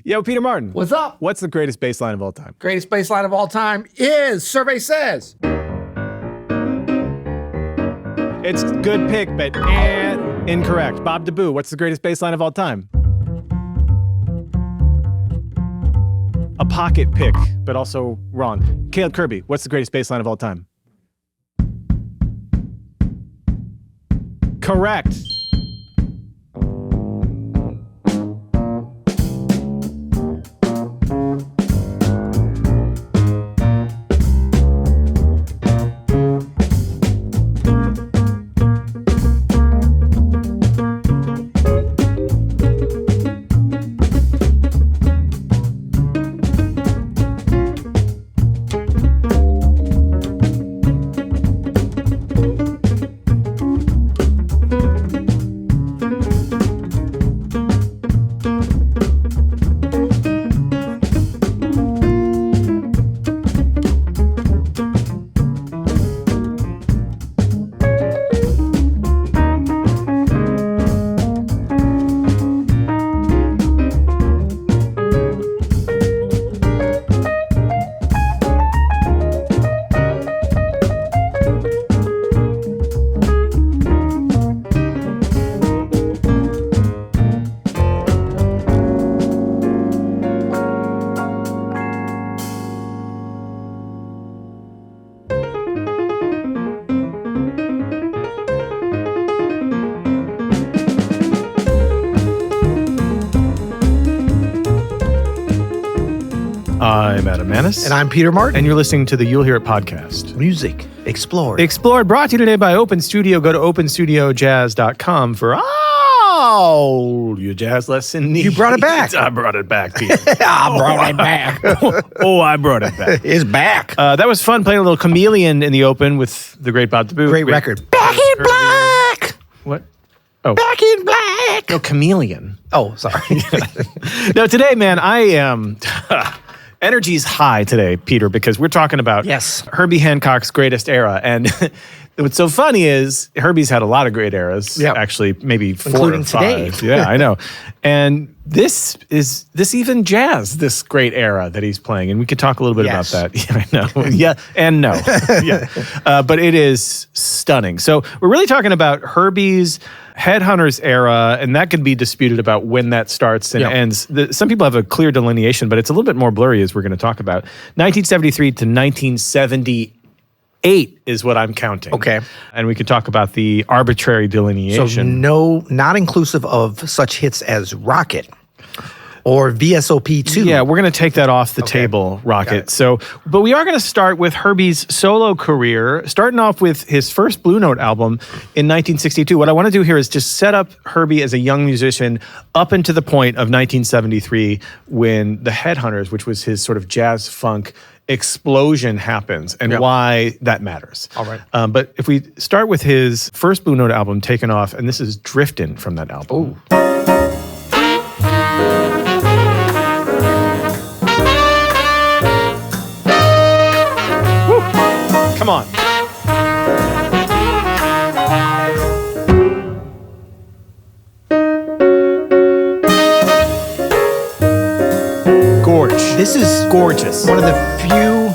Yo, Peter Martin. What's up? What's the greatest bass line of all time? Greatest bass line of all time is Survey Says. It's a good pick, but incorrect. Bob DeBoo, what's the greatest bass line of all time? A pocket pick, but also wrong. Caleb Kirby, what's the greatest bass line of all time? Correct. I'm Adam Manis. And I'm Peter Martin. And you're listening to the You'll Hear It podcast. Music Explored. Explored, brought to you today by Open Studio. Go to openstudiojazz.com for all your jazz lesson needs. You brought it back. I brought it back, Peter. I brought it back. I brought it back. It's back. That was fun playing a little Chameleon in the open with the great Bob DeBoo. Great record. Back in Black. What? Oh. Back in Black. No, Chameleon. Oh, sorry. No, today, man, I am... Energy's high today, Peter, because we're talking about Herbie Hancock's greatest era. And what's so funny is Herbie's had a lot of great eras, actually, maybe 4 including or 5. today. Yeah, I know. And this even jazz, this great era that he's playing. And we could talk a little bit about that. Yeah, I know. Yeah, and no. Yeah. But it is stunning. So we're really talking about Herbie's Headhunters era, and that could be disputed about when that starts and ends. Some people have a clear delineation, but it's a little bit more blurry, as we're going to talk about. 1973 to 1978 is what I'm counting. Okay. And we could talk about the arbitrary delineation. So not inclusive of such hits as Rocket or VSOP 2. Yeah, we're going to take that off the table, Rocket. So, but we are going to start with Herbie's solo career, starting off with his first Blue Note album in 1962. What I want to do here is just set up Herbie as a young musician up into the point of 1973 when the Headhunters, which was his sort of jazz funk explosion, happens and why that matters. All right. But if we start with his first Blue Note album, Taken Off, and this is Driftin' from that album. Oh. Come on. Gorge. This is gorgeous. One of the few.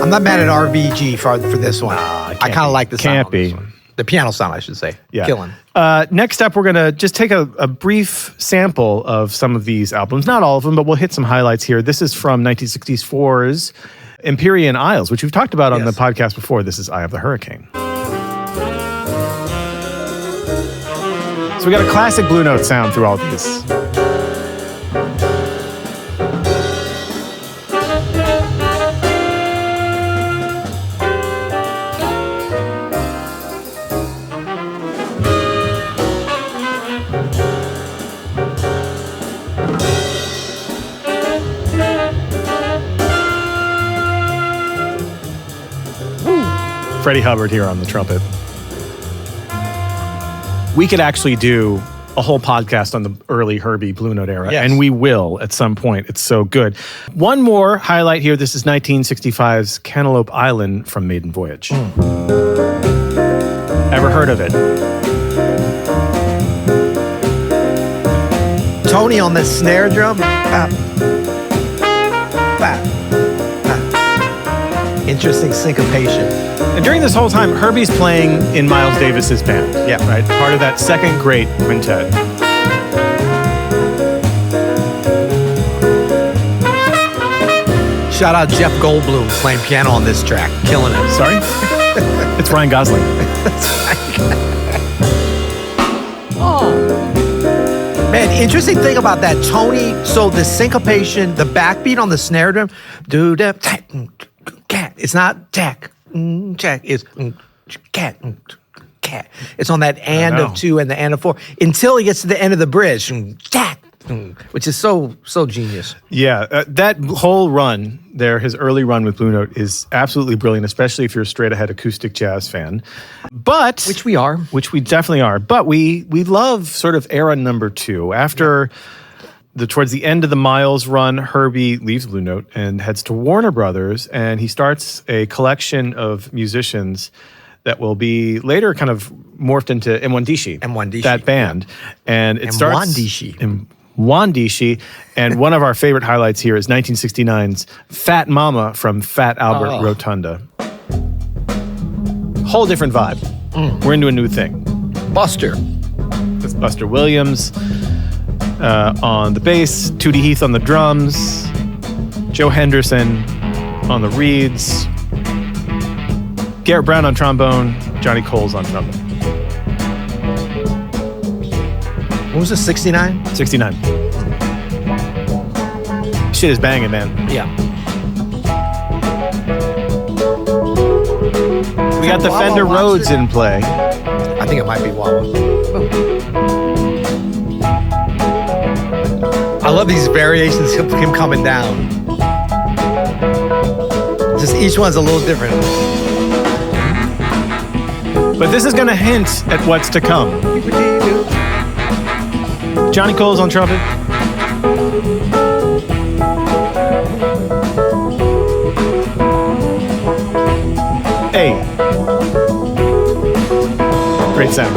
I'm not mad at RVG for this one. I kind of like the sound. Can't of be. this one. The piano sound, I should say. Yeah. Killing. Next up, we're going to just take a brief sample of some of these albums. Not all of them, but we'll hit some highlights here. This is from 1964's Empyrean Isles, which we've talked about on the podcast before. This is Eye of the Hurricane. So we got a classic Blue Note sound through all of these. Freddie Hubbard here on the trumpet. We could actually do a whole podcast on the early Herbie Blue Note era, and we will at some point. It's so good. One more highlight here. This is 1965's Cantaloupe Island from Maiden Voyage. Ever heard of it? Tony on the snare drum. Bop, bop, bop. Interesting syncopation. And during this whole time, Herbie's playing in Miles Davis's band. Yeah. Right? Part of that second great quintet. Shout out Jeff Goldblum playing piano on this track. Killing it. Sorry? It's Ryan Gosling. Man, interesting thing about that, Tony. So the syncopation, the backbeat on the snare drum, do the cat. It's not jack, jack. It's cat, cat. It's on that and of 2 and the and of 4 until he gets to the end of the bridge, jack, which is so genius. Yeah, that whole run there, his early run with Blue Note, is absolutely brilliant, especially if you're a straight-ahead acoustic jazz fan. But which we are. Which we definitely are. But we love sort of era number 2. After towards the end of the Miles run, Herbie leaves Blue Note and heads to Warner Brothers, and he starts a collection of musicians that will be later kind of morphed into M1dishi, that band. And it starts... Wandishi, and one of our favorite highlights here is 1969's Fat Mama from Fat Albert Rotunda. Whole different vibe. We're into a new thing. Buster. It's Buster Williams on the bass, Tootie Heath on the drums, Joe Henderson on the reeds, Garrett Brown on trombone, Johnny Coles on trumpet. What was it, 69? 69. Shit is banging, man. Yeah. We got the Fender Rhodes in play. I think it might be Wawa. I love these variations of him coming down. Just each one's a little different. But this is going to hint at what's to come. Johnny Coles on trumpet. Hey. Great sound.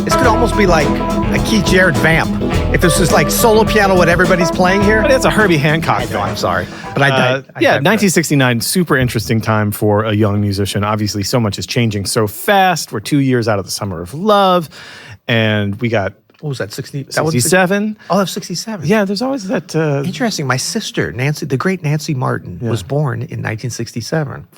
This could almost be like a Keith Jarrett vamp. If this was like solo piano, what everybody's playing here. But it's a Herbie Hancock thing. I'm sorry. But I 1969, super interesting time for a young musician. Obviously, so much is changing so fast. We're 2 years out of the Summer of Love. And we got... What was that, 60? 67? Oh, that's 67. Yeah, there's always that... Interesting. My sister, Nancy, the great Nancy Martin, was born in 1967.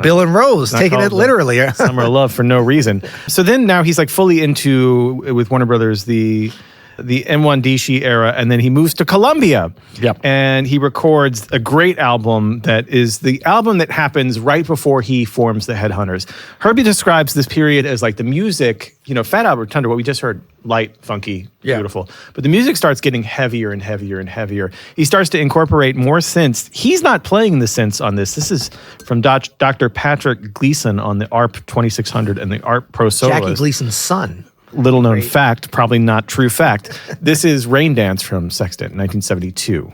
Bill and Rose, taking it literally. Summer of Love for no reason. So then now he's like fully into, with Warner Brothers, the M1dishi era, and then he moves to Columbia. Yep. And he records a great album that is the album that happens right before he forms the Headhunters. Herbie describes this period as like the music, Fat Albert Rotunda, what we just heard, light, funky, beautiful. But the music starts getting heavier and heavier and heavier. He starts to incorporate more synths. He's not playing the synths on this. This is from Dr. Patrick Gleason on the ARP 2600 and the ARP Pro Soloist. Jackie Gleason's son. Little known fact, probably not true fact. This is Rain Dance from Sextant, 1972.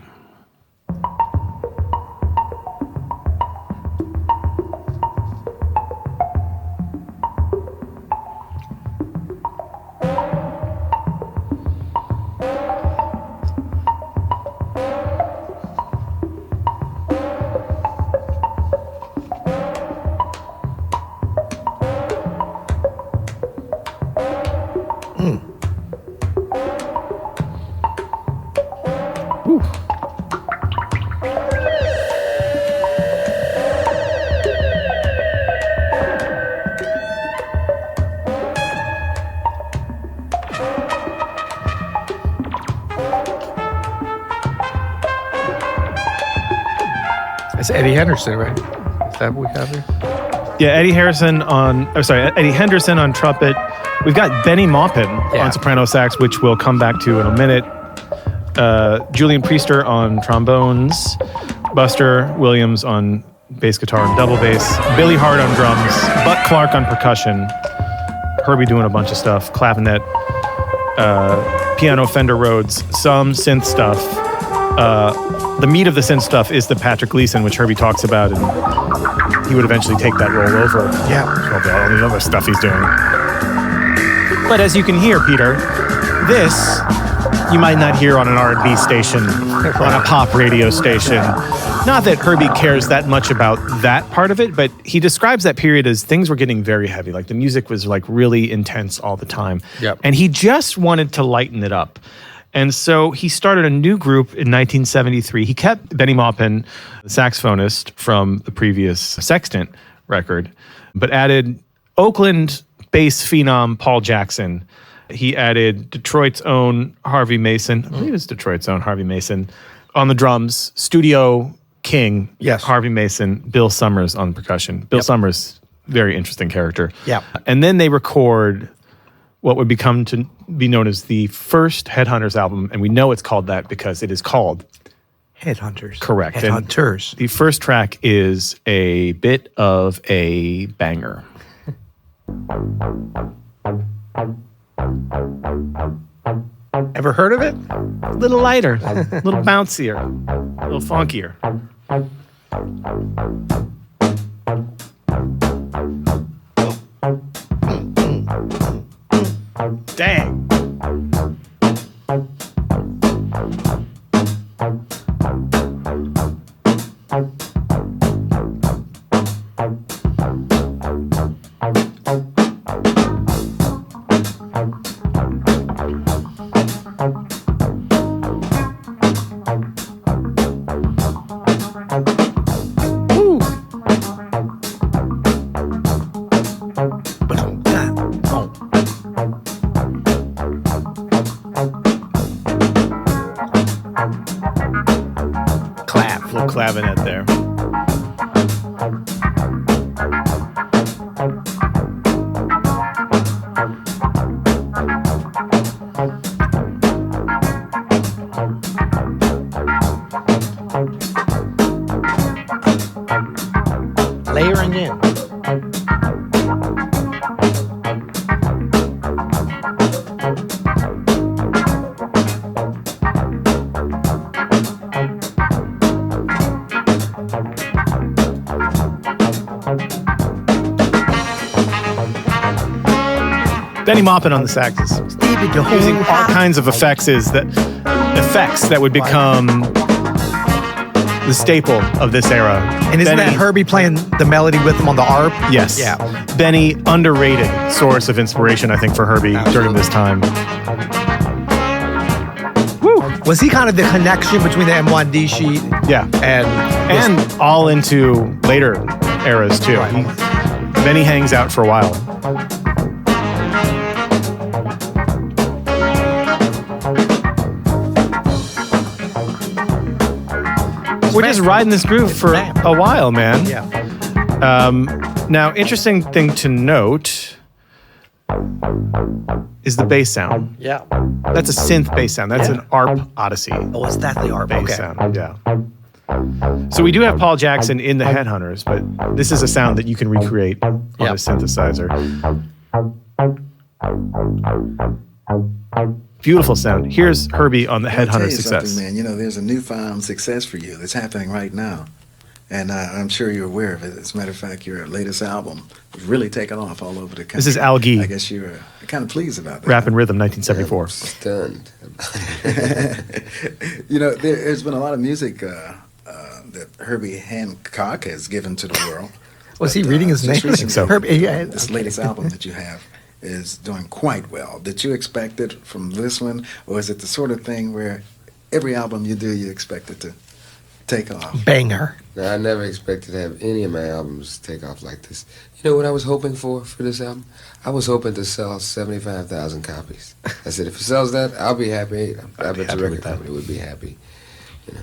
It's Eddie Henderson, right? Is that what we have here? Yeah, Eddie Henderson on trumpet. We've got Benny Maupin on soprano sax, which we'll come back to in a minute. Julian Priester on trombones. Buster Williams on bass guitar and double bass. Billy Hart on drums. Buck Clark on percussion. Herbie doing a bunch of stuff. Clavinet. Piano Fender Rhodes. Some synth stuff. the meat of the synth stuff is the Patrick Gleason, which Herbie talks about, and he would eventually take that role over. Yeah. All the other stuff he's doing. But as you can hear, Peter, this you might not hear on an R&B station, on a pop radio station. Not that Herbie cares that much about that part of it, but he describes that period as things were getting very heavy. Like the music was like really intense all the time. Yep. And he just wanted to lighten it up. And so he started a new group in 1973. He kept Benny Maupin, the saxophonist from the previous Sextant record, but added Oakland bass phenom Paul Jackson. He added Detroit's own Harvey Mason. I believe it's Detroit's own Harvey Mason on the drums. Studio King, yes. Harvey Mason, Bill Summers on percussion. Bill Summers, very interesting character. Yeah. And then they record what would become to be known as the first Headhunters album, and we know it's called that because it is called Headhunters. Correct. Headhunters. And the first track is a bit of a banger. Ever heard of it? A little lighter, a little bouncier, a little funkier. Dang. Clavinet there. Layering in. Benny Maupin on the saxes, using all kinds of effects that would become the staple of this era. And isn't that Herbie playing the melody with him on the arp? Yes. Yeah. Benny, underrated source of inspiration, I think, for Herbie during this time. Woo. Was he kind of the connection between the M1D sheet? Yeah. And all into later eras, too. Right. Benny hangs out for a while. We're just riding this groove for a while, man. Yeah. Now, interesting thing to note is the bass sound. Yeah. That's a synth bass sound. That's an ARP Odyssey Oh, is that the arp? bass sound. Yeah. So we do have Paul Jackson in the Headhunters, but this is a sound that you can recreate on a synthesizer. Beautiful sound. Here's Herbie on the Headhunter success. Man, you know, there's a newfound success for you that's happening right now. And I'm sure you're aware of it. As a matter of fact, your latest album is really taken off all over the country. This is Al Gee. I guess you're kind of pleased about that. Rap and Rhythm, 1974. Stunned. You know, there's been a lot of music that Herbie Hancock has given to the world. Was he reading his name? I think so. Herbie, This latest album that you have is doing quite well. Did you expect it from this one, or is it the sort of thing where every album you do, you expect it to take off? Banger. Now, I never expected to have any of my albums take off like this. You know what I was hoping for this album? I was hoping to sell 75,000 copies. I said, if it sells that, I'll be happy. I bet the record company would be happy. You know,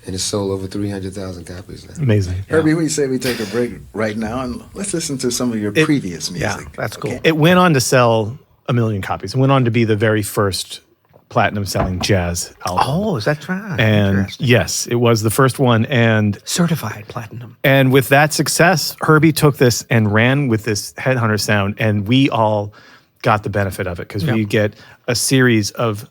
and it's sold over 300,000 copies now. Amazing. Herbie, we say we take a break right now, and let's listen to some of your previous music. Yeah, that's cool. It went on to sell 1 million copies. It went on to be the very first platinum-selling jazz album. Oh, is that right? And yes, it was the first one. And certified platinum. And with that success, Herbie took this and ran with this Headhunter sound, and we all got the benefit of it because we get a series of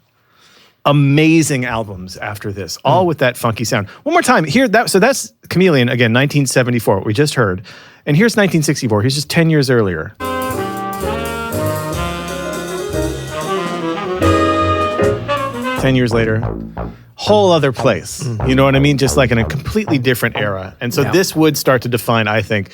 amazing albums after this, all with that funky sound. One more time. So that's Chameleon, again, 1974, what we just heard. And here's 1964. Here's just 10 years earlier. 10 years later, whole other place. You know what I mean? Just like in a completely different era. And so this would start to define, I think,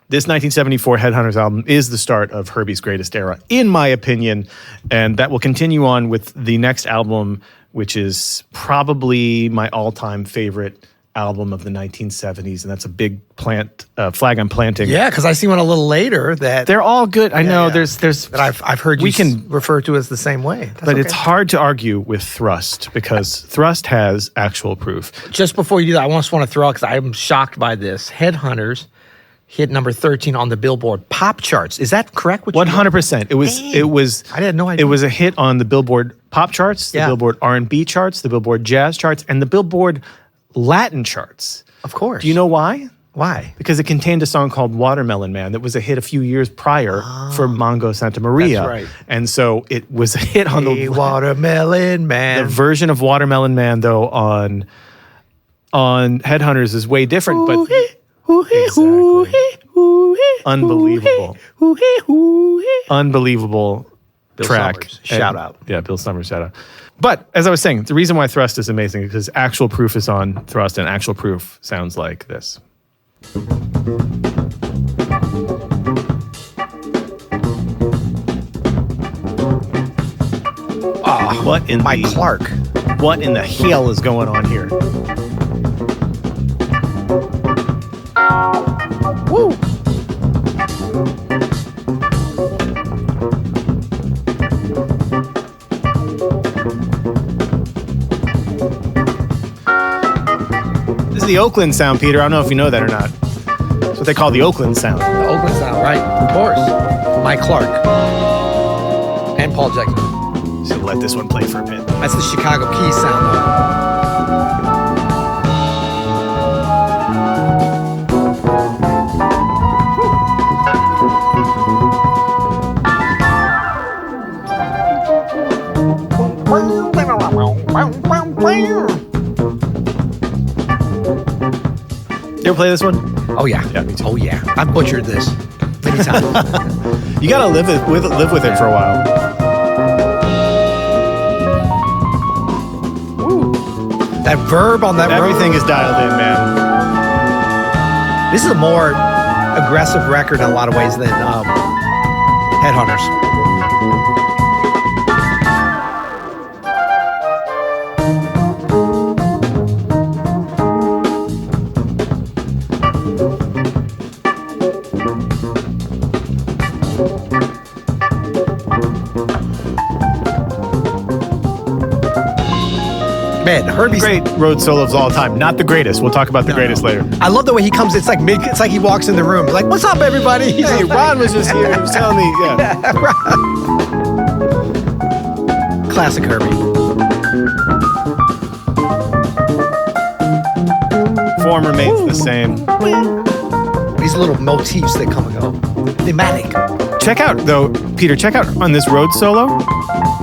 this 1974 Headhunters album is the start of Herbie's greatest era, in my opinion. And that will continue on with the next album, which is probably my all-time favorite album of the 1970s. And that's a big flag I'm planting. Yeah, because I see one a little later that they're all good. I know there's that I've heard you can refer to as the same way. But it's hard to argue with Thrust because Thrust has actual proof. Just before you do that, I just want to throw out, because I'm shocked by this. Headhunters hit number 13 on the Billboard pop charts. Is that correct? 100%. It was. I had no idea. It was a hit on the Billboard pop charts, the Billboard R&B charts, the Billboard jazz charts, and the Billboard Latin charts. Of course. Do you know why? Why? Because it contained a song called Watermelon Man that was a hit a few years prior for Mongo Santa Maria. That's right. And so it was a hit on the Watermelon Man. The version of Watermelon Man, though, on Headhunters is way different, but exactly. Unbelievable. Unbelievable Bill track. Summers, shout out. Yeah, Bill Summers, shout out. But as I was saying, the reason why Thrust is amazing is because actual proof is on Thrust, and actual proof sounds like this. What in Mike Clark. What in the hell is going on here? Woo! This is the Oakland sound, Peter. I don't know if you know that or not. That's what they call the Oakland sound. The Oakland sound, right? Of course. Mike Clark. And Paul Jackson. So let this one play for a bit. That's the Chicago Keys sound, You ever play this one? Oh, yeah. Yeah, me too. Oh, yeah. I've butchered this many times. You gotta live with it for a while. That verb on that Everything road. is dialed in, man. This is a more aggressive record in a lot of ways than Headhunters. Man, Herbie's Great Rhodes solo of all time. Not the greatest. We'll talk about the greatest later. I love the way he comes. It's like he walks in the room. He's like, "What's up, everybody?" He's Hey, like, Ron was just here. He was telling me, yeah. Classic Herbie. Form remains the same. These little motifs that come and go. Thematic. Check out, though, Peter, check out on this Rhodes solo.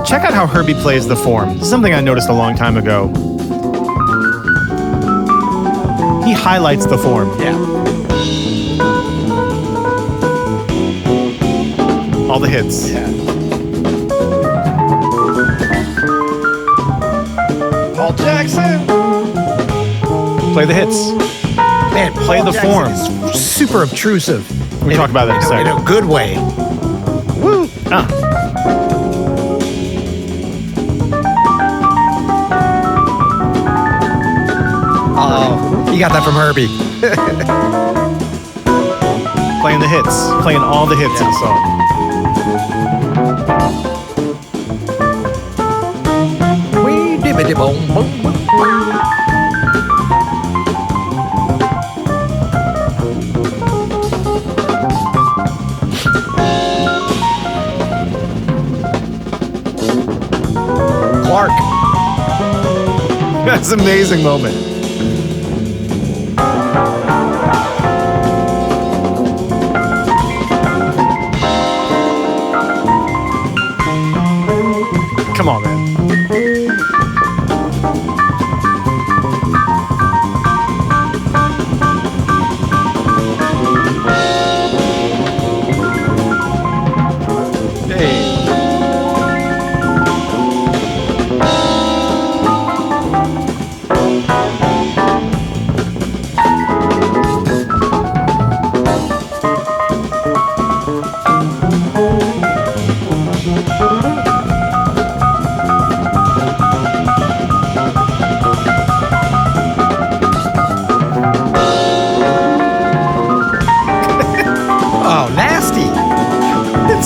Check out how Herbie plays the form. This is something I noticed a long time ago. He highlights the form. Yeah. All the hits. Yeah. Paul Jackson. Play the hits. Man, Play Paul the Jackson form. is super obtrusive. We talk about that in a second. In a good way. Woo. Ah. Oh, you got that from Herbie. Playing the hits. Playing all the hits in the song. Wee dibbity boom boom boom. Clark. That's an amazing moment. Come on, man.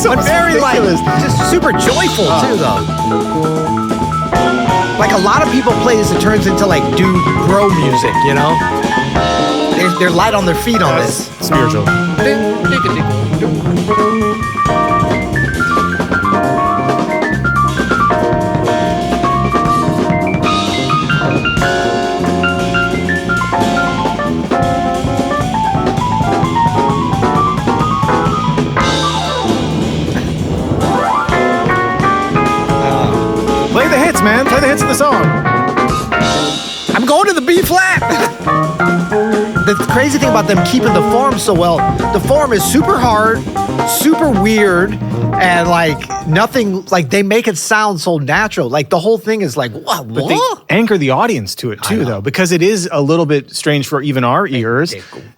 but very like just super joyful too, though. Like a lot of people play this, it turns into like dude bro music, you know? They're light on their feet on this. Spiritual. Play the hits, man. Play the hits of the song. I'm going to the B flat. The crazy thing about them keeping the form so well, the form is super hard, super weird, and like nothing, like they make it sound so natural. Like the whole thing is like, what? But they anchor the audience to it too, though, because it is a little bit strange for even our ears.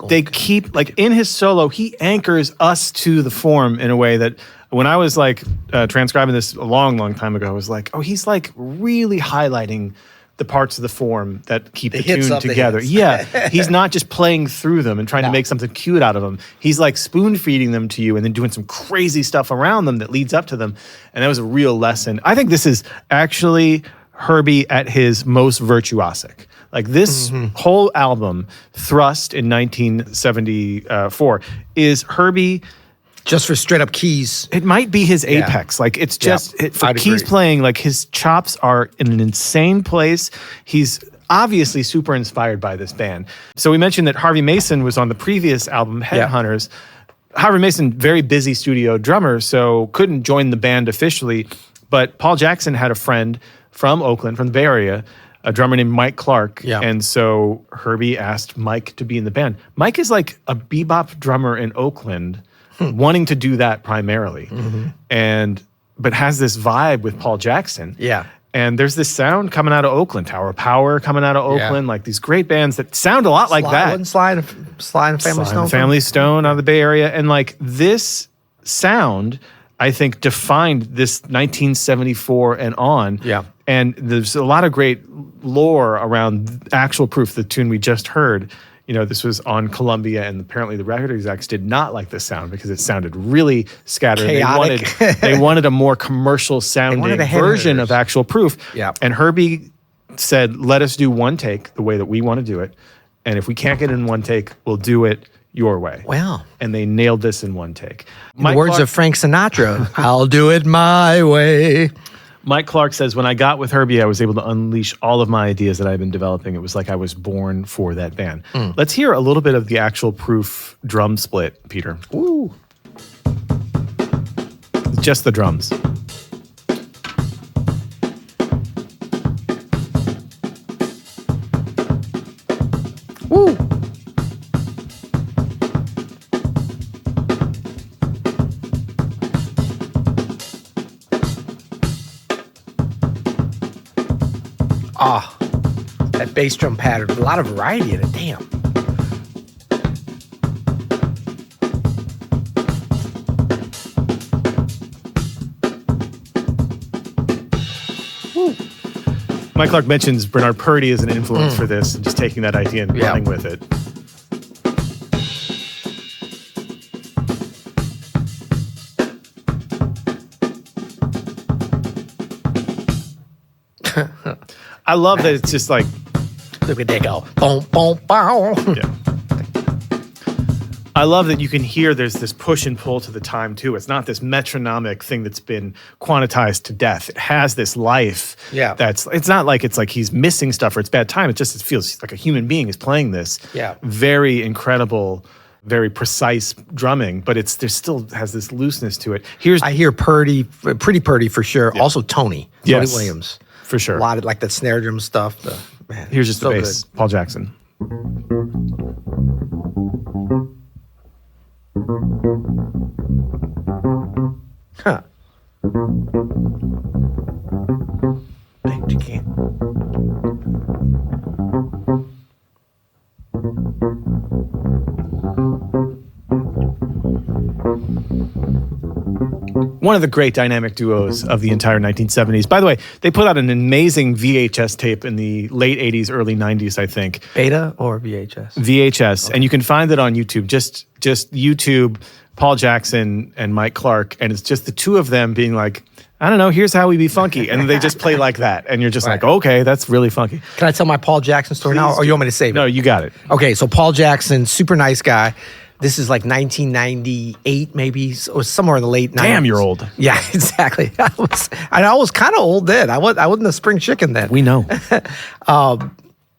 They keep, like in his solo, he anchors us to the form in a way that when I was like transcribing this a long, long time ago, I was like, oh, he's like really highlighting the parts of the form that keep the tune together. Yeah, he's not just playing through them and trying to make something cute out of them. He's like spoon feeding them to you and then doing some crazy stuff around them that leads up to them. And that was a real lesson. I think this is actually Herbie at his most virtuosic. Like this whole album, Thrust in 1974, is Herbie. Just for straight up keys. It might be his apex. Like it's just for keys playing, like his chops are in an insane place. He's obviously super inspired by this band. So we mentioned that Harvey Mason was on the previous album, Headhunters. Harvey Mason, very busy studio drummer, so couldn't join the band officially. But Paul Jackson had a friend from Oakland, from the Bay Area, a drummer named Mike Clark. Yeah. And so Herbie asked Mike to be in the band. Mike is like a bebop drummer in Oakland, wanting to do that primarily, but has this vibe with Paul Jackson. Yeah. And there's this sound coming out of Oakland, Tower of Power coming out of Oakland, like these great bands that sound a lot like that. Slide and Family Stone. Family Stone out of the Bay Area. And like this sound, I think, defined this 1974 and on. Yeah. And there's a lot of great lore around Actual Proof, the tune we just heard. You know, this was on Columbia, and apparently the record execs did not like the sound because it sounded really scattered. Chaotic. They wanted a more commercial sounding version of Actual Proof. Yeah. And Herbie said, let us do one take the way that we want to do it. And if we can't get it in one take, we'll do it your way. Wow. And they nailed this in one take. In the words of Frank Sinatra, I'll do it my way. Mike Clark says, when I got with Herbie, I was able to unleash all of my ideas that I've been developing. It was like I was born for that band. Let's hear a little bit of the Actual Proof drum split, Peter. Ooh. Just the drums. Woo. Ah, that bass drum pattern. A lot of variety in it. Damn. Woo. Mike Clark mentions Bernard Purdie as an influence for this, and just taking that idea and running with it. I love that it's just like, look at that go. Boom, boom, boom. Yeah. I love that you can hear there's this push and pull to the time too. It's not this metronomic thing that's been quantized to death. It has this life. Yeah. It's not like it's like he's missing stuff or it's bad time. It feels like a human being is playing this. Yeah. Very incredible, very precise drumming, but there still has this looseness to it. I hear Purdy, Pretty Purdy for sure. Yeah. Also Tony Williams. For sure. A lot of like that snare drum stuff. Man, here's just the bass. Good. Paul Jackson. Huh. Thank you, King. One of the great dynamic duos of the entire 1970s. By the way, they put out an amazing VHS tape in the late 80s, early 90s, I think. Beta or VHS? VHS. Okay. And you can find it on YouTube. Just just YouTube Paul Jackson and Mike Clark, and it's just the two of them being like, I don't know, here's how we be funky. And they just play like that. And you're just like, okay, that's really funky. Can I tell my Paul Jackson story now, or you want me to save it? No, you got it. Okay, so Paul Jackson, super nice guy. This is like 1998, maybe, or somewhere in the late 90s. Damn, you're old. Yeah, exactly. I was kind of old then. I wasn't a spring chicken then. We know.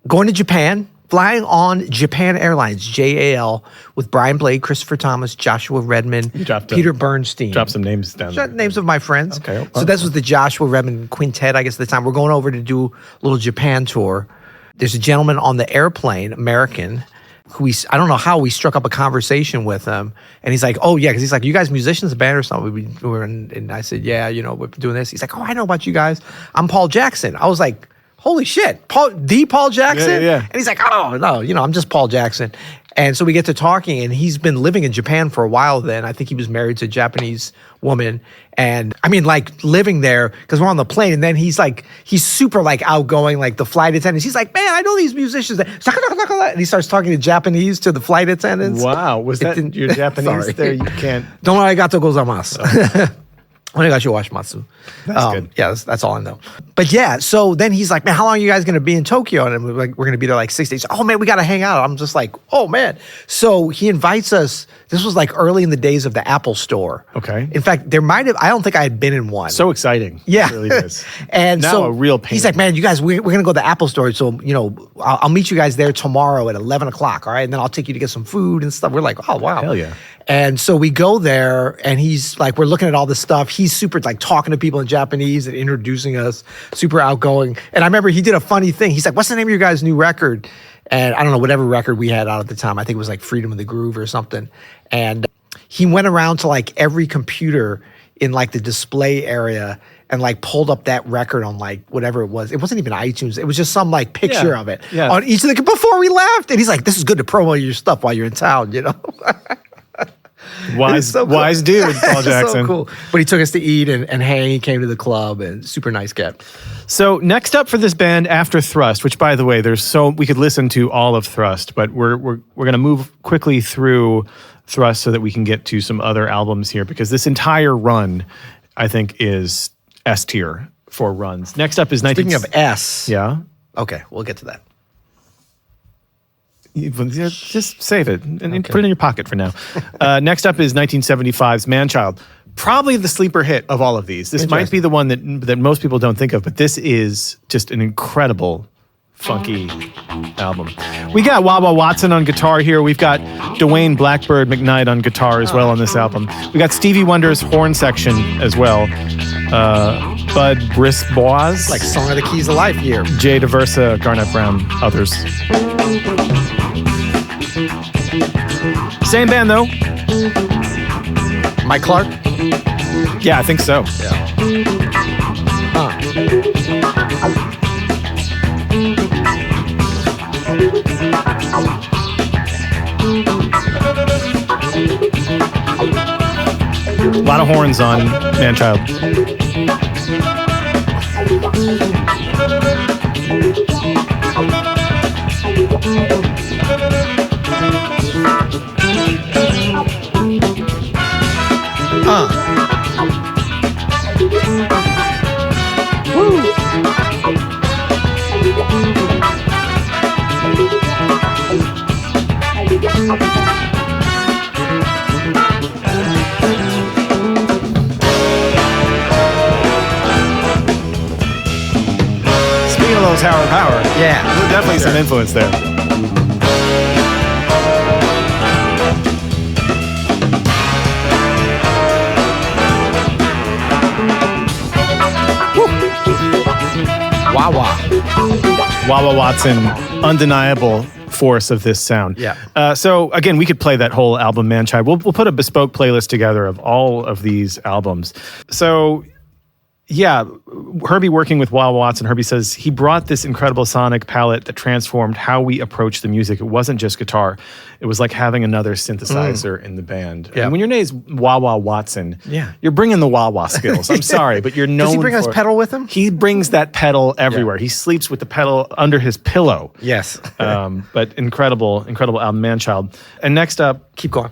Going to Japan, flying on Japan Airlines, JAL, with Brian Blade, Christopher Thomas, Joshua Redman, Peter Bernstein. Drop some names down there. Names of my friends. Okay. So this was the Joshua Redman Quintet, I guess, at the time. We're going over to do a little Japan tour. There's a gentleman on the airplane, American, who I don't know how we struck up a conversation with him. And he's like, oh, yeah, because he's like, you guys musicians, a band or something? And I said, yeah, we're doing this. He's like, oh, I know about you guys. I'm Paul Jackson. I was like, holy shit, Paul Jackson? Yeah. And he's like, oh, no, I'm just Paul Jackson. And so we get to talking, and he's been living in Japan for a while then. I think he was married to a Japanese woman. And I mean, like living there, because we're on the plane, and then he's super like outgoing, like the flight attendants. He's like, man, I know these musicians. And he starts talking to Japanese to the flight attendants. Wow, was that your Japanese there? You can't. Don't arigato gozaimasu. Matsu. That's good. Yeah, that's all I know. But yeah, so then he's like, man, how long are you guys going to be in Tokyo? And we're like, we're going to be there like 6 days. Oh, man, we got to hang out. I'm just like, oh, man. So he invites us. This was like early in the days of the Apple Store. Okay. In fact, I don't think I had been in one. So exciting. Yeah. It really is. And now so a real pain. He's like, man, you guys, we're going to go to the Apple Store. So, I'll meet you guys there tomorrow at 11 o'clock. All right. And then I'll take you to get some food and stuff. We're like, oh, wow. Hell yeah. And so we go there, and he's like, we're looking at all this stuff. He's super like talking to people in Japanese and introducing us, super outgoing. And I remember he did a funny thing. He's like, what's the name of your guys' new record? And I don't know, whatever record we had out at the time. I think it was like Freedom of the Groove or something. And he went around to like every computer in like the display area and like pulled up that record on like whatever it was. It wasn't even iTunes. It was just some like picture of it on each of the, before we left. And he's like, this is good to promo your stuff while you're in town, Wise dude, Paul Jackson. So cool. But he took us to eat and hang. He came to the club, and super nice guy. So next up for this band, after Thrust, which by the way, we could listen to all of Thrust, but we're going to move quickly through Thrust so that we can get to some other albums here, because this entire run, I think, is S tier for runs. Next up is Speaking of S. Yeah. Okay, we'll get to that. Just save it and put it in your pocket for now. Next up is 1975's Manchild. Probably the sleeper hit of all of these. This might be the one that most people don't think of, but this is just an incredible, funky album. We got Wawa Watson on guitar here. We've got Dwayne Blackbird McKnight on guitar as well on this album. We got Stevie Wonder's horn section as well. Bud Brisbois. Like Song of the Keys of Life here. Jay DeVersa, Garnett Brown, others. Same band though. Mike Clark? Yeah, I think so. Yeah. A lot of horns on Manchild. Tower of Power. Yeah. There's definitely some influence there. Wawa Watson, undeniable force of this sound. Yeah. So again, we could play that whole album, Manchild. We'll put a bespoke playlist together of all of these albums. So yeah, Herbie working with Wawa Watson, Herbie says he brought this incredible sonic palette that transformed how we approach the music. It wasn't just guitar. It was like having another synthesizer in the band. Yeah. And when your name is Wawa Watson, you're bringing the Wawa skills. I'm sorry, but you're known. Does he bring his pedal with him? He brings that pedal everywhere. He sleeps with the pedal under his pillow. Yes. But incredible album, Manchild. And next up, keep going.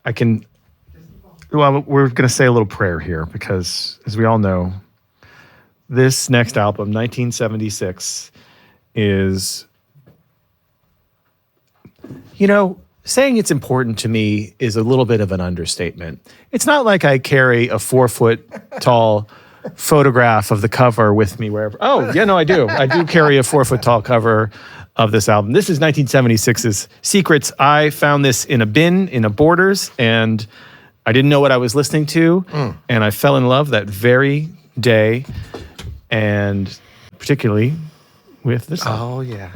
Well, we're going to say a little prayer here because, as we all know, this next album, 1976, is, saying it's important to me is a little bit of an understatement. It's not like I carry a 4-foot-tall photograph of the cover with me wherever. Oh, yeah, no, I do. I do carry a 4-foot-tall cover of this album. This is 1976's Secrets. I found this in a bin in a Borders, and I didn't know what I was listening to, and I fell in love that very day, and particularly with this song. Oh, yeah.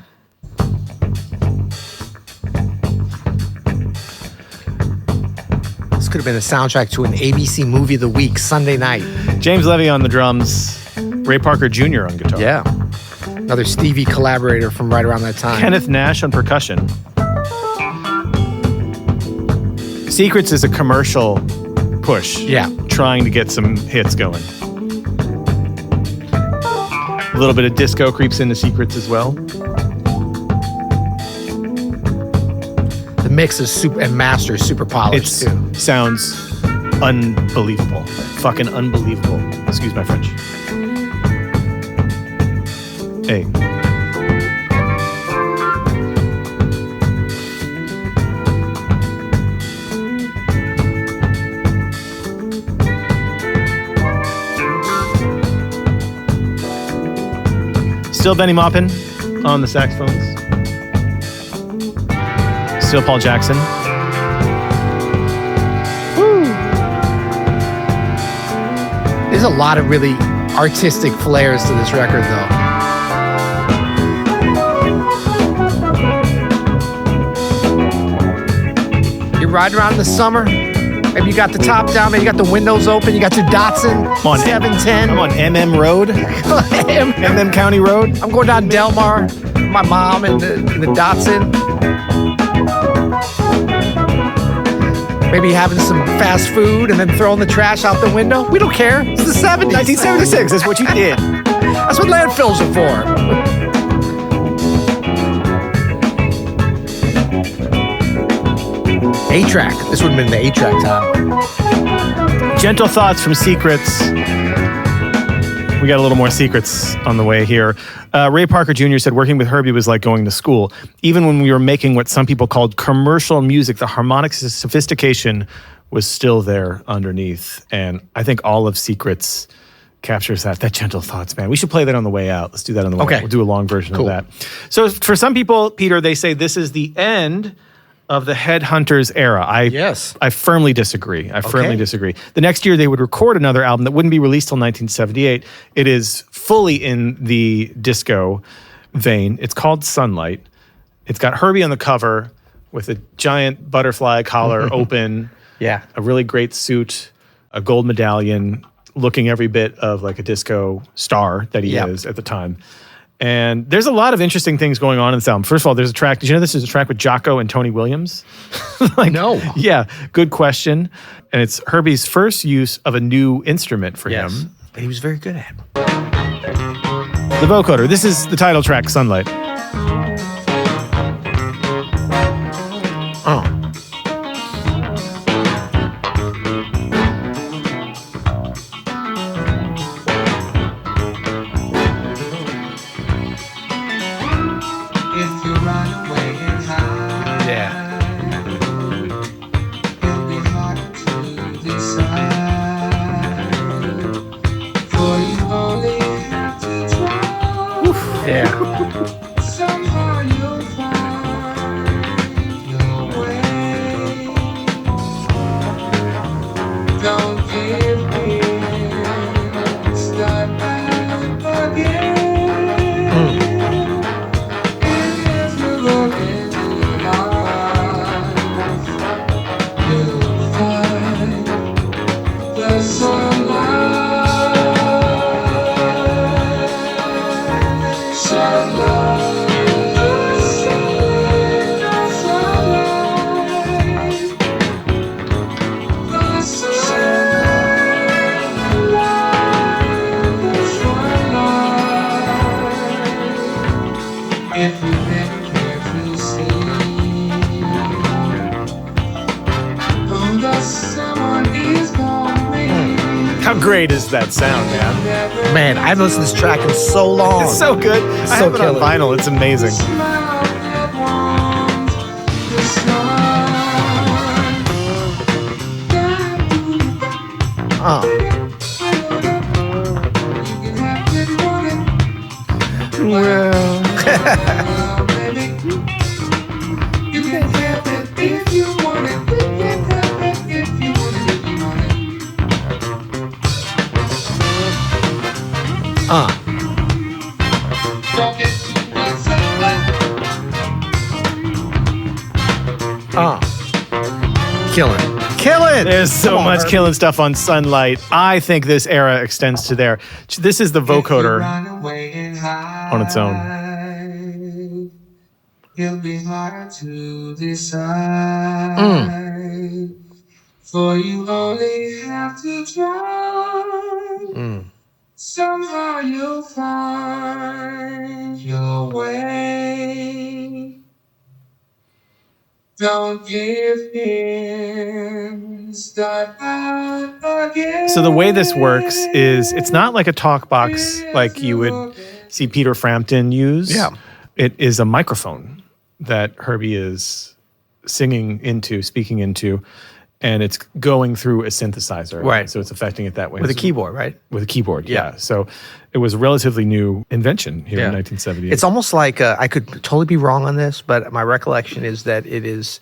This could have been a soundtrack to an ABC movie of the week, Sunday night. James Levy on the drums, Ray Parker Jr. on guitar. Yeah. Another Stevie collaborator from right around that time. Kenneth Nash on percussion. Secrets is a commercial push. Yeah. Trying to get some hits going. A little bit of disco creeps into Secrets as well. The mix is super and master is super polished too. Sounds unbelievable. Fucking unbelievable. Excuse my French. Hey. Still Benny Maupin on the saxophones. Still Paul Jackson. Woo. There's a lot of really artistic flares to this record, though. You're riding around in the summer. Maybe you got the top down, maybe you got the windows open, you got your Datsun 710. I'm on MM Road. MM County Road. I'm going down Delmar, my mom in the Datsun. Maybe having some fast food and then throwing the trash out the window. We don't care. It's the 70s. 1976, that's what you did. That's what landfills are for. A-track. This would have been the A-track time. Gentle Thoughts from Secrets. We got a little more Secrets on the way here. Ray Parker Jr. said working with Herbie was like going to school. Even when we were making what some people called commercial music, the harmonic sophistication was still there underneath. And I think all of Secrets captures that Gentle Thoughts, man. We should play that on the way out. Let's do that on the way out. We'll do a long version of that. So for some people, Peter, they say this is the end of the Headhunters era. I firmly disagree. I firmly disagree. The next year they would record another album that wouldn't be released till 1978. It is fully in the disco vein. It's called Sunlight. It's got Herbie on the cover with a giant butterfly collar open. Yeah. A really great suit, a gold medallion, looking every bit of like a disco star that he is at the time. And there's a lot of interesting things going on in this album. First of all, there's a track. Did you know this is a track with Jocko and Tony Williams? No. Yeah, good question. And it's Herbie's first use of a new instrument for him. But he was very good at it. The vocoder. This is the title track, Sunlight. Oh. great is that sound, man? Man, I haven't listened to this track in so long. It's so good. I have it on vinyl. It's amazing. Killing. There's so much killing stuff on Sunlight. I think this era extends to there. This is the vocoder on its own. It'll be hard to decide. For you only have to try. Somehow you'll find your way. Don't give in. Start out again. So the way this works is it's not like a talk box like you would see Peter Frampton use. Yeah. It is a microphone that Herbie is speaking into, and it's going through a synthesizer. Right. So it's affecting it that way. With a keyboard, right? With a keyboard, yeah. So it was a relatively new invention here in 1978. It's almost like, I could totally be wrong on this, but my recollection is that it's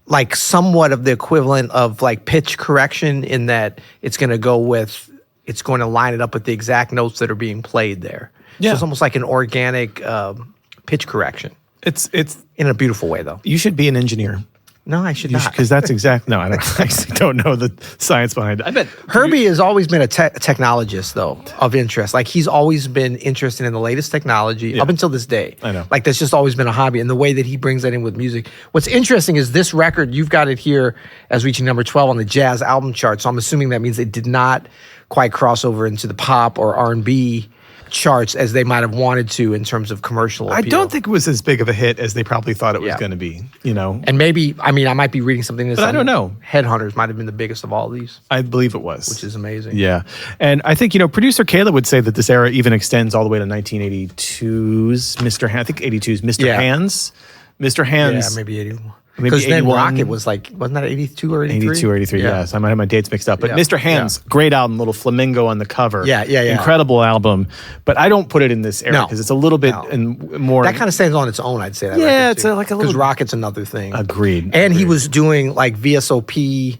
like somewhat of the equivalent of like pitch correction in that it's going to line it up with the exact notes that are being played there. Yeah. So it's almost like an organic pitch correction. It's in a beautiful way, though. You should be an engineer. No, I should not. Because that's no, I actually don't know the science behind it. I bet Herbie has always been a technologist, though, of interest. Like, he's always been interested in the latest technology up until this day. I know. Like, that's just always been a hobby. And the way that he brings that in with music. What's interesting is this record, you've got it here as reaching number 12 on the jazz album chart. So I'm assuming that means it did not quite cross over into the pop or R&B charts as they might have wanted to in terms of commercial appeal. I don't think it was as big of a hit as they probably thought it was going to be, And maybe, I might be reading something that's... But I don't know. Headhunters might have been the biggest of all these. I believe it was. Which is amazing. Yeah. And I think, producer Kayla would say that this era even extends all the way to 1982's Mr. Hands. I think 82's Mr. Hands. Mr. Hands. Yeah, maybe 81. Maybe Because then 81. Rocket was like, wasn't that 82 or 83? 82 or 83, yes. I might have my dates mixed up. But Yeah. Mr. Hands, great album, little flamingo on the cover. Yeah. Incredible album. But I don't put it in this era No. because it's a little bit more... That kind of stands on its own, I'd say. That Yeah, record, it's too. like a little... Because Rocket's another thing. Agreed. And he was doing like VSOP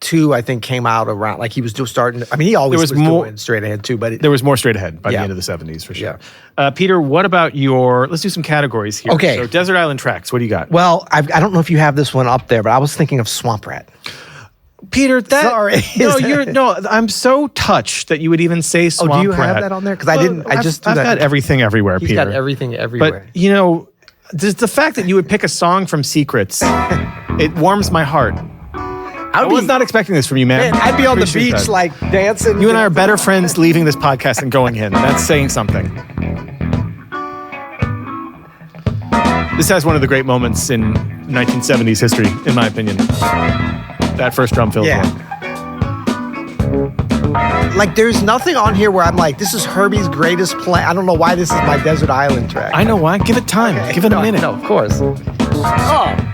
2, I think, came out around, like he was just starting. He always was doing straight ahead too, but there was more straight ahead by the end of the 70s for sure. Yeah. Peter, what about let's do some categories here. Okay. So Desert Island Tracks, what do you got? Well, I don't know if you have this one up there, but I was thinking of Swamp Rat. Peter, Sorry. I'm so touched that you would even say Swamp Rat. Oh, do you have that on there? Because I've got Everything Everywhere, He's Peter. got Everything Everywhere. But, just the fact that you would pick a song from Secrets, it warms my heart. I was not expecting this from you, man. I'd be on the beach, like, dancing. You and I are better friends leaving this podcast and going in. That's saying something. This has one of the great moments in 1970s history, in my opinion. That first drum fill. Yeah. Like, there's nothing on here where I'm like, this is Herbie's greatest play. I don't know why this is my Desert Island track. I know why. Give it time. Okay. Give it a minute. No, of course. Oh.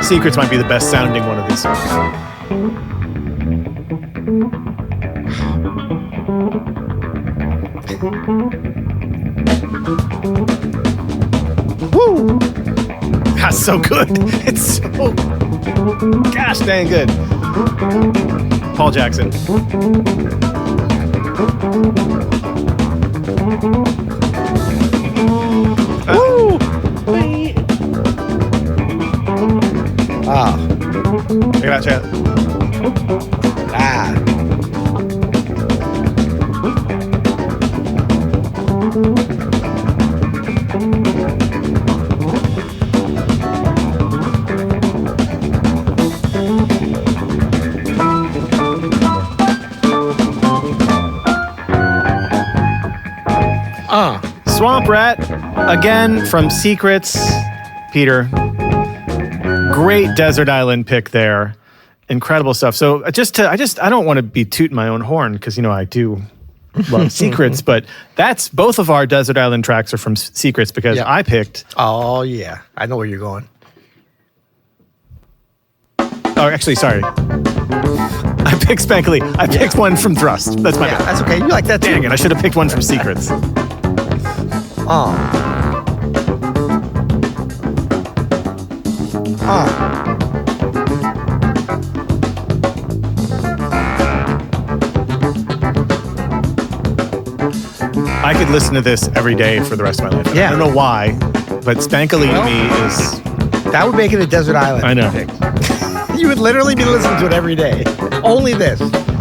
Secrets might be the best sounding one of these songs. Woo! That's so good. It's so gosh dang good. Paul Jackson. Woo! Check it out, chat. Up Rat, again from Secrets. Peter, great Desert Island pick there. Incredible stuff. So I don't want to be tooting my own horn because, I do love Secrets, but that's both of our Desert Island tracks are from Secrets because I picked. Oh, yeah. I know where you're going. Oh, actually, sorry. I picked Spank-A-Lee. I picked one from Thrust. That's my bad. That's okay. You like that too. Dang it. I should have picked one from Secrets. I could listen to this every day for the rest of my life. Yeah. I don't know why, but Spank-A-Lee to me is... That would make it a Desert Island. I know. You would literally be listening to it every day. Only this.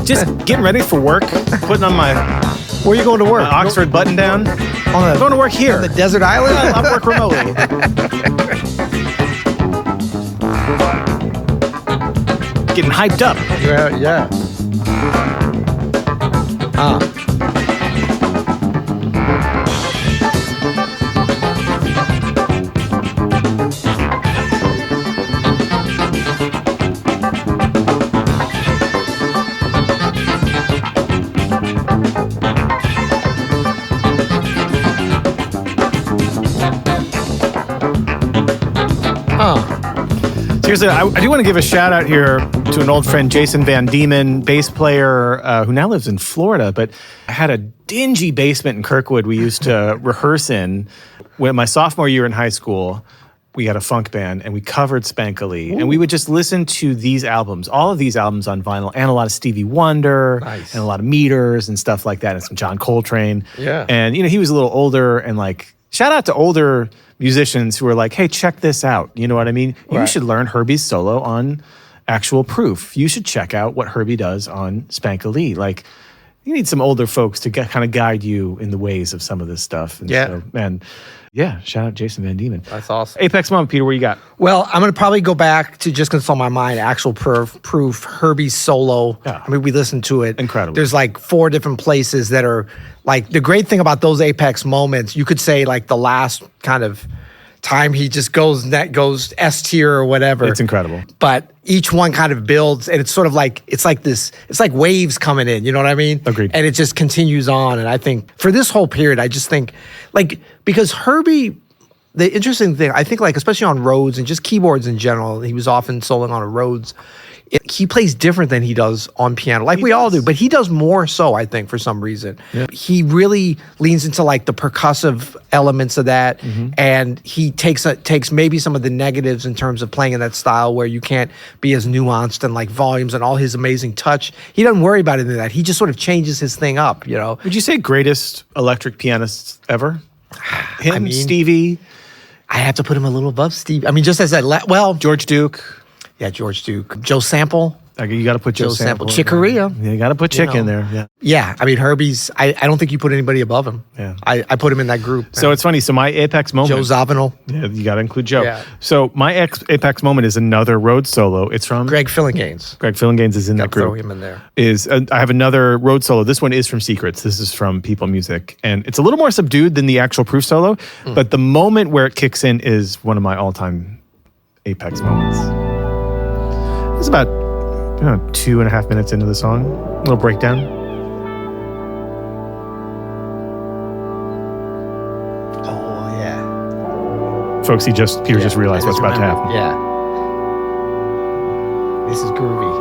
Just getting ready for work, putting on my... Where are you going to work? Oxford button down. I'm going to work here. On the Desert Island? I work remotely. Getting hyped up. Yeah. Seriously, I do want to give a shout out here to an old friend, Jason Van Diemen, bass player who now lives in Florida, but I had a dingy basement in Kirkwood we used to rehearse in. When my sophomore year in high school, we had a funk band and we covered Spank-A-Lee. And we would just listen to these albums, all of these albums on vinyl, and a lot of Stevie Wonder, and a lot of Meters and stuff like that, and some John Coltrane. Yeah. And, he was a little older, and shout out to older musicians who are like, hey, check this out. You know what I mean? Right. You should learn Herbie's solo on Actual Proof. You should check out what Herbie does on Spank-A-Lee. You need some older folks to kind of guide you in the ways of some of this stuff. And shout out Jason Van Diemen. That's awesome. Apex Moment, Peter, where you got? Well, I'm going to probably go back to just consult my mind, Actual Proof, Herbie's solo. Yeah. I mean, we listened to it. Incredible. There's 4 different places that are the great thing about those Apex moments, you could say the last kind of time he just goes S tier or whatever. It's incredible. But each one kind of builds, and it's sort of it's like waves coming in, you know what I mean? Agreed. And it just continues on. And I think for this whole period, I just think because Herbie, the interesting thing, I think especially on Rhodes and just keyboards in general, he was often soloing on a Rhodes. He plays different than he does on piano, we all do, but he does more so, I think, for some reason. Yeah. He really leans into the percussive elements of that, and he takes maybe some of the negatives in terms of playing in that style where you can't be as nuanced and volumes and all his amazing touch. He doesn't worry about any of that. He just sort of changes his thing up, Would you say greatest electric pianists ever? Him, Stevie? I have to put him a little above Stevie. I mean, just as George Duke. Yeah, George Duke. Joe Sample. You got to put Joe Sample. Chick Corea. Yeah, you got to put Chick in there. Yeah. Yeah, I mean, Herbie's, I don't think you put anybody above him. Yeah. I put him in that group. So it's funny. So my Apex moment. Joe Zawinul. Yeah, you got to include Joe. Yeah. So my Apex moment is another Rhodes solo. It's from Greg Fillinganes. Greg Fillinganes is in that group. Throw him in there. I have another Rhodes solo. This one is from Secrets. This is from People Music. And it's a little more subdued than the Actual Proof solo. But the moment where it kicks in is one of my all-time Apex moments. It's about 2.5 minutes into the song. A little breakdown. Oh, yeah. Folks, Peter just realized what's about to happen. Yeah. This is groovy.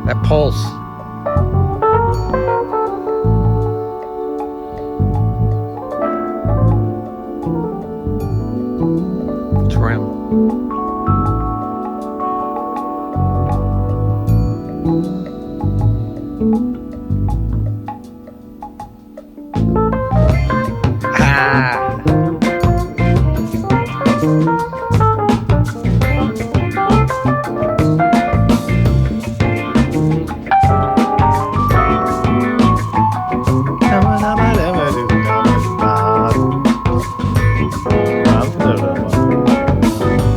That pulse.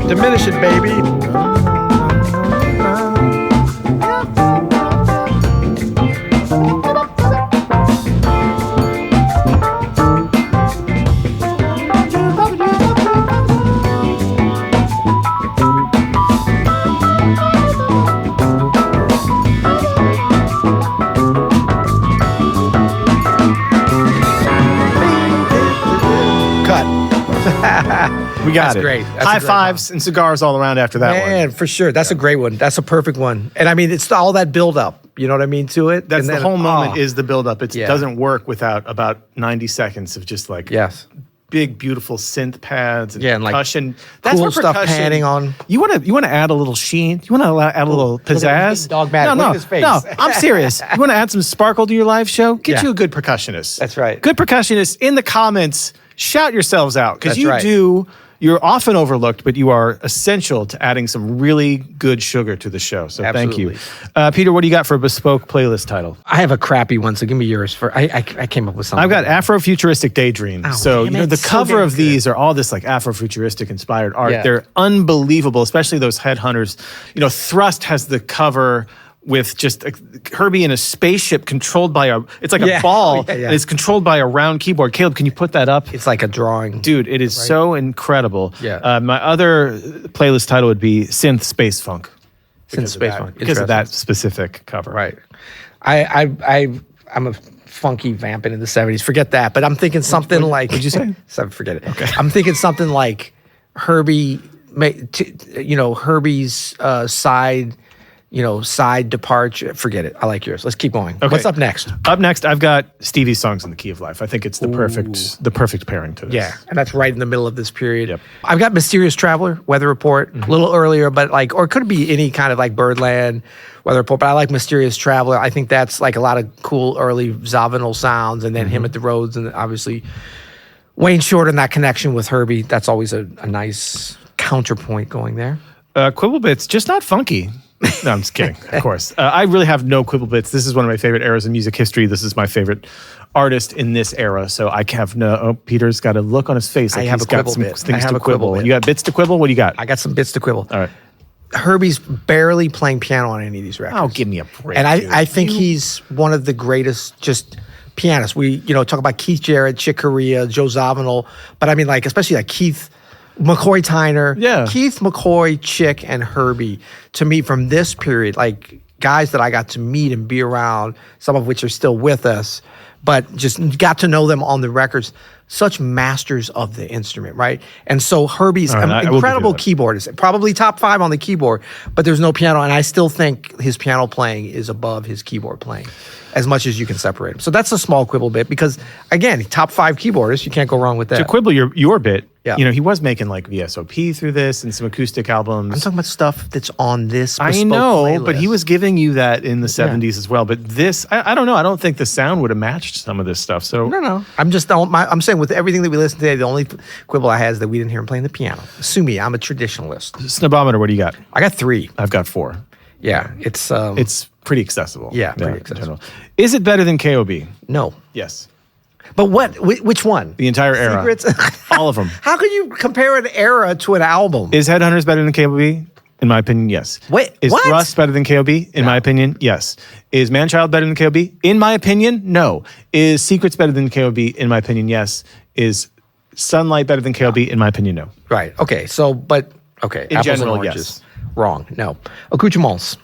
Diminish it, baby. We got That's it. great. That's High a great fives and cigars all around after that one. Man, for sure. That's a great one. That's a perfect one. And I mean, it's all that build up. You know what I mean to it. That's and the then, whole moment is the build-up. It Yeah. doesn't work without about 90 seconds of just like Yes. big, beautiful synth pads and Yeah, and, like, percussion. cool stuff panning on. You want to add a little sheen? You want to add a little look at pizzazz? this big dogmatic. No, Look no, at his face. no. I'm serious. You want to add some sparkle to your live show? Get Yeah. you a good percussionist. That's right. Good percussionist in the comments. Shout yourselves out because That's you right. do. You're often overlooked, but you are essential to adding some really good sugar to the show. So thank you. Peter, what do you got for a bespoke playlist title? I have a crappy one, so give me yours. I came up with something. I've got afro-futuristic daydream. Oh, So, damn you know, it. the So cover damn of these are all this like afro-futuristic inspired art. Yeah. They're unbelievable, especially those Headhunters. You know, Thrust has the cover with just Herbie in a spaceship controlled by it's like a Yeah. ball. Oh, yeah. And it's controlled by a round keyboard. Caleb, can you put that up? It's like a drawing. Dude, it is so incredible. Yeah. My other playlist title would be Synth Space Funk. Synth Space Funk. Because of that specific cover. Right. I'm a funky vamping in the 70s. Forget that. But I'm thinking something like. What'd you say? So forget it. Okay. I'm thinking something like Herbie, Herbie's side. Side departure. Forget it. I like yours. Let's keep going. Okay. What's up next? Up next, I've got Stevie's Songs in the Key of Life. I think it's the perfect pairing to this. Yeah, and that's right in the middle of this period. Yep. I've got Mysterious Traveler, Weather Report, a little earlier, but or it could be any kind of like Birdland, Weather Report, but I like Mysterious Traveler. I think that's like a lot of cool early Zavinul sounds, and then him at the Rhodes, and obviously Wayne Short and that connection with Herbie. That's always a nice counterpoint going there. Quibble Bits, just not funky. No, I'm just kidding, of course. I really have no Quibble Bits. This is one of my favorite eras in music history. This is my favorite artist in this era. So I have no. Oh, Peter's got a look on his face. Like I have he's a got quibble some bit. things I have to a quibble quibble. bit. You got bits to quibble? What do you got? I got some bits to quibble. All right. Herbie's barely playing piano on any of these records. Oh, give me a break. And dude. I think he's one of the greatest just pianists. We, talk about Keith Jarrett, Chick Corea, Joe Zawinul, but I mean, like, especially like Keith, McCoy Tyner, Yeah. Keith, McCoy, Chick, and Herbie, to me, from this period, like guys that I got to meet and be around, some of which are still with us, but just got to know them on the records. Such masters of the instrument, right? And so Herbie's All right, an I will incredible give you that. keyboardist, probably top 5 on the keyboard, but there's no piano. And I still think his piano playing is above his keyboard playing as much as you can separate them. So that's a small quibble bit because, again, top 5 keyboardist, you can't go wrong with that. To quibble your bit, Yeah. he was making like VSOP through this and some acoustic albums. I'm talking about stuff that's on this I Bespoke know, but playlist. he was giving you that in the 70s as well. But this, I don't know. I don't think the sound would have matched some of this stuff. So No. I'm saying with everything that we listened to today, the only quibble I had is that we didn't hear him playing the piano. Sue me, I'm a traditionalist. Snobometer, what do you got? I got 3. I've got 4. Yeah, it's Pretty accessible. Yeah, pretty in accessible. general. Is it better than KOB? no. Yes. But which one? The entire era. Secrets? All of them. How can you compare an era to an album? Is Headhunters better than KOB? In my opinion, yes. Wait, Is what? Thrust better than KOB? In my opinion, yes. Is Manchild better than KOB? In my opinion, no. Is Secrets better than KOB? In my opinion, yes. Is Sunlight better than KOB? In my opinion, no. Right. Okay. Okay. In apples general, and oranges. yes. Wrong. No. Accoutrements.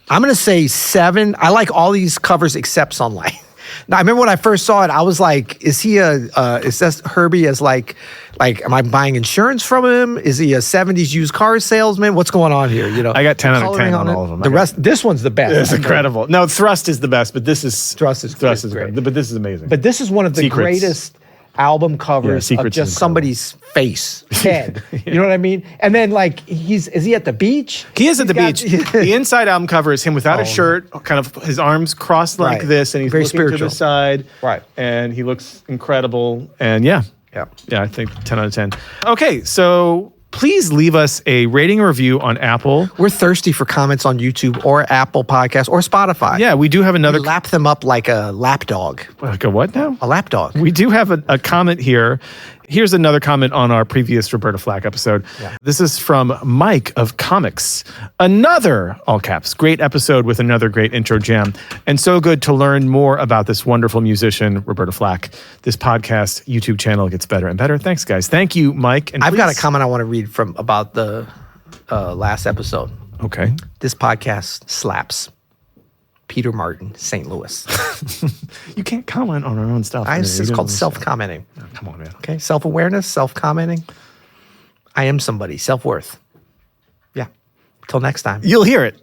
I'm going to say 7. I like all these covers except Sunlight. Now, I remember when I first saw it, I was like, is that Herbie as like, am I buying insurance from him? Is he a 70s used car salesman? What's going on here? I got 10 out of 10 coloring on it. all of them. The rest, this one's the best. It's incredible. No, Thrust is the best, but this is Thrust is great. but this is amazing. But this is one of the Secrets. greatest album covers of Secrets just is somebody's face, head. You know what I mean? And then like is he at the beach? He is at the beach. The inside album cover is him without a shirt, kind of his arms crossed like this, and he's very looking spiritual to the side. Right. And he looks incredible. And yeah, I think 10 out of 10. Okay, so please leave us a rating or review on Apple. We're thirsty for comments on YouTube or Apple Podcasts or Spotify. Yeah, we do have another. We lap them up like a lap dog. Like a what now? A lap dog. We do have a comment here. Here's another comment on our previous Roberta Flack episode. Yeah. This is from Mike of Comics. Another, all caps, great episode with another great intro jam. And so good to learn more about this wonderful musician, Roberta Flack. This podcast, YouTube channel gets better and better. Thanks, guys. Thank you, Mike. And I've got a comment I want to read from about the last episode. Okay. This podcast slaps. Peter Martin, St. Louis. You can't comment on our own stuff. It's called self-commenting. Oh, come on, man. Okay, self-awareness, self-commenting. I am somebody, self-worth. Yeah. Till next time. You'll hear it.